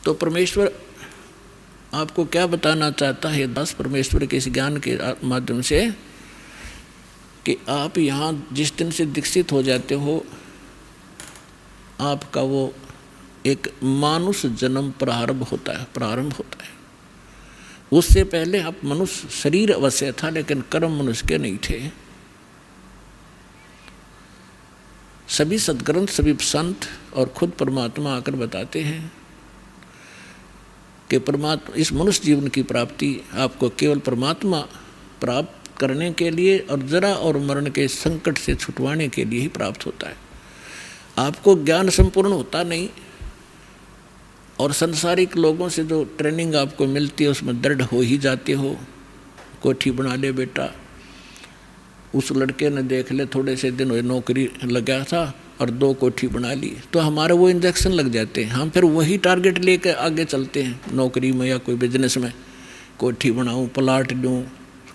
तो परमेश्वर आपको क्या बताना चाहता है दास परमेश्वर के इस ज्ञान के माध्यम से कि आप यहाँ जिस दिन से दीक्षित हो जाते हो, आपका वो एक मानुष जन्म प्रारंभ होता है। उससे पहले आप मनुष्य शरीर अवश्य था, लेकिन कर्म मनुष्य के नहीं थे। सभी सद्ग्रंथ, सभी संत और खुद परमात्मा आकर बताते हैं कि परमात्मा इस मनुष्य जीवन की प्राप्ति आपको केवल परमात्मा प्राप्त करने के लिए और जरा और मरण के संकट से छुटवाने के लिए ही प्राप्त होता है। आपको ज्ञान संपूर्ण होता नहीं, और संसारिक लोगों से जो ट्रेनिंग आपको मिलती है उसमें दृढ़ हो ही जाते हो। कोठी बना ले बेटा, उस लड़के ने देख ले थोड़े से दिन हुए नौकरी लगा था और 2 कोठी बना ली, तो हमारे वो इंजेक्शन लग जाते हैं। हम फिर वही टारगेट लेकर आगे चलते हैं नौकरी में या कोई बिजनेस में। कोठी बनाऊं, प्लाट लूँ,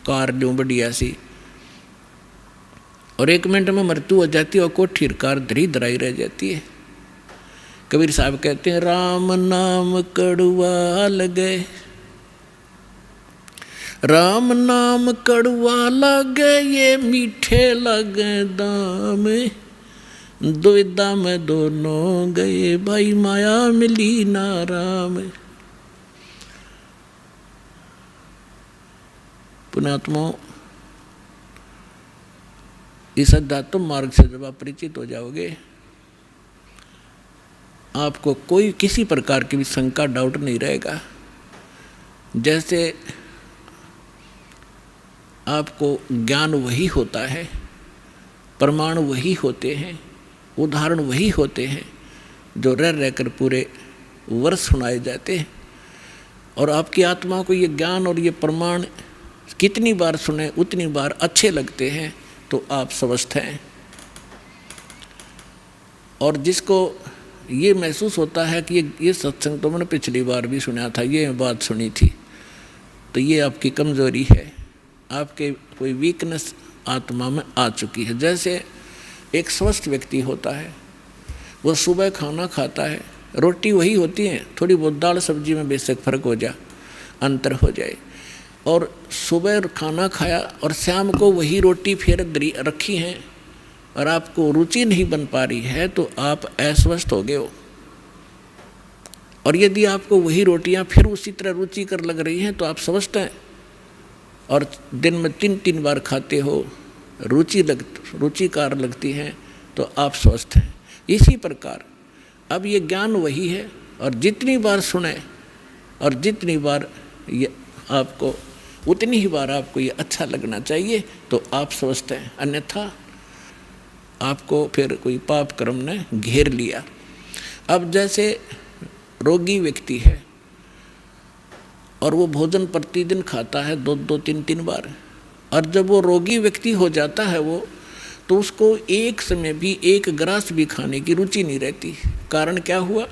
कार लूँ बढ़िया सी, और 1 मिनट में मृत्यु हो जाती है और कोठी कार धरी धराई रह जाती है। कबीर साहब कहते हैं राम नाम कड़वा लगे, राम नाम कड़वा लगे, ये मीठे लगे दाम, दुविधा में दोनों गए, भाई माया मिली ना राम। पुण्यात्मा, इस अध्यात्म मार्ग से जब आप परिचित हो जाओगे, आपको कोई किसी प्रकार की भी शंका डाउट नहीं रहेगा। जैसे आपको ज्ञान वही होता है, प्रमाण वही होते हैं, उदाहरण वही होते हैं जो रह रहकर पूरे वर्ष सुनाए जाते हैं। और आपकी आत्मा को ये ज्ञान और ये प्रमाण कितनी बार सुने उतनी बार अच्छे लगते हैं, तो आप स्वस्थ हैं। और जिसको ये महसूस होता है कि ये सत्संग तो मैंने पिछली बार भी सुना था, ये बात सुनी थी, तो ये आपकी कमज़ोरी है, आपके कोई वीकनेस आत्मा में आ चुकी है। जैसे एक स्वस्थ व्यक्ति होता है, वो सुबह खाना खाता है, रोटी वही होती है, थोड़ी बहुत दाल सब्जी में बेशक फर्क हो जाए, अंतर हो जाए, और सुबह खाना खाया और शाम को वही रोटी फिर रखी हैं और आपको रुचि नहीं बन पा रही है, तो आप अस्वस्थ हो गए हो। और यदि आपको वही रोटियां फिर उसी तरह रुचिकर लग रही हैं, तो आप स्वस्थ हैं। और दिन में 3-3 बार खाते हो, रुचिकार लगती हैं, तो आप स्वस्थ हैं। इसी प्रकार अब ये ज्ञान वही है, और जितनी बार सुने और जितनी बार ये आपको उतनी ही बार आपको ये अच्छा लगना चाहिए, तो आप स्वस्थ हैं। अन्यथा आपको फिर कोई पाप कर्म ने घेर लिया। अब जैसे रोगी व्यक्ति है और वो भोजन प्रतिदिन खाता है 2-2, 3-3 बार, और जब वो रोगी व्यक्ति हो जाता है वो, तो उसको एक समय भी एक ग्रास भी खाने की रुचि नहीं रहती। कारण क्या हुआ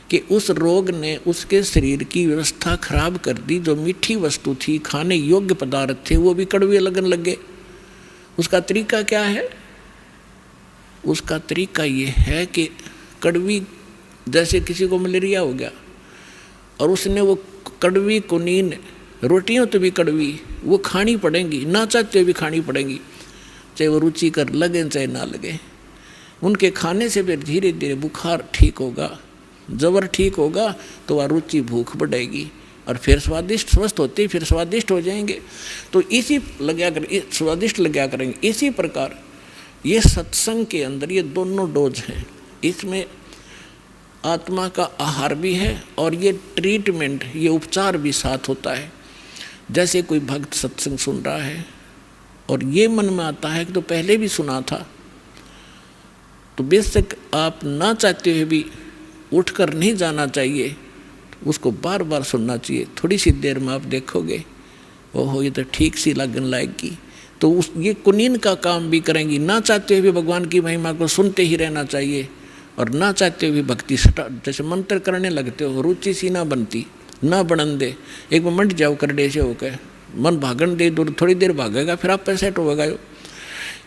कि उस रोग ने उसके शरीर की व्यवस्था खराब कर दी। जो मीठी वस्तु थी, खाने योग्य पदार्थ थे, वो भी कड़वे लगने लगे। उसका तरीका क्या है? उसका तरीका ये है कि कड़वी, जैसे किसी को मलेरिया हो गया और उसने वो कड़वी कुनीन रोटियों तो भी कड़वी वो खानी पड़ेंगी, ना चाहते भी खानी पड़ेंगी, चाहे वो रुचि कर लगे चाहे ना लगे। उनके खाने से फिर धीरे धीरे बुखार ठीक होगा, जबर ठीक होगा, तो वह रुचि भूख बढ़ेगी और फिर स्वादिष्ट स्वस्थ होते फिर स्वादिष्ट हो जाएंगे। तो इसी स्वादिष्ट लगा करेंगे। इसी प्रकार ये सत्संग के अंदर ये दोनों डोज हैं। इसमें आत्मा का आहार भी है और ये ट्रीटमेंट, ये उपचार भी साथ होता है। जैसे कोई भक्त सत्संग सुन रहा है और ये मन में आता है कि तो पहले भी सुना था, तो बेशक आप ना चाहते हुए भी उठकर नहीं जाना चाहिए, उसको बार बार सुनना चाहिए। थोड़ी सी देर में आप देखोगे ओहो ये तो ठीक सी लगन लाएगी, तो उस ये कुनीन का काम भी करेंगी। ना चाहते हुए भगवान की महिमा को सुनते ही रहना चाहिए और ना चाहते हुए भक्ति जैसे मंत्र करने लगते हो, रुचि सी ना बनती, ना बनन दे। एक बार मंड जाओ करडे से होकर मन भागन दे, दूर थोड़ी देर भागेगा फिर आप पे सेट होगा।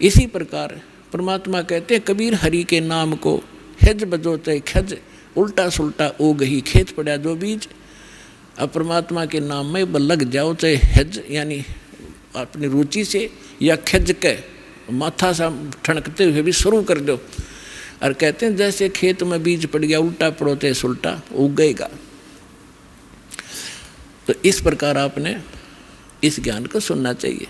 इसी प्रकार परमात्मा कहते हैं कबीर हरि के नाम को हिज बजो चाहे खज, उल्टा सुल्टा उग ही खेत पड़ा जो बीज। अब परमात्मा के नाम में लग जाओ, चाहे हज यानी अपनी रुचि से या खिज के माथा सा ठनकते हुए भी शुरू कर दो। और कहते हैं जैसे खेत में बीज पड़ गया उल्टा पड़ोते सुल्टा उगेगा। तो इस प्रकार आपने इस ज्ञान को सुनना चाहिए।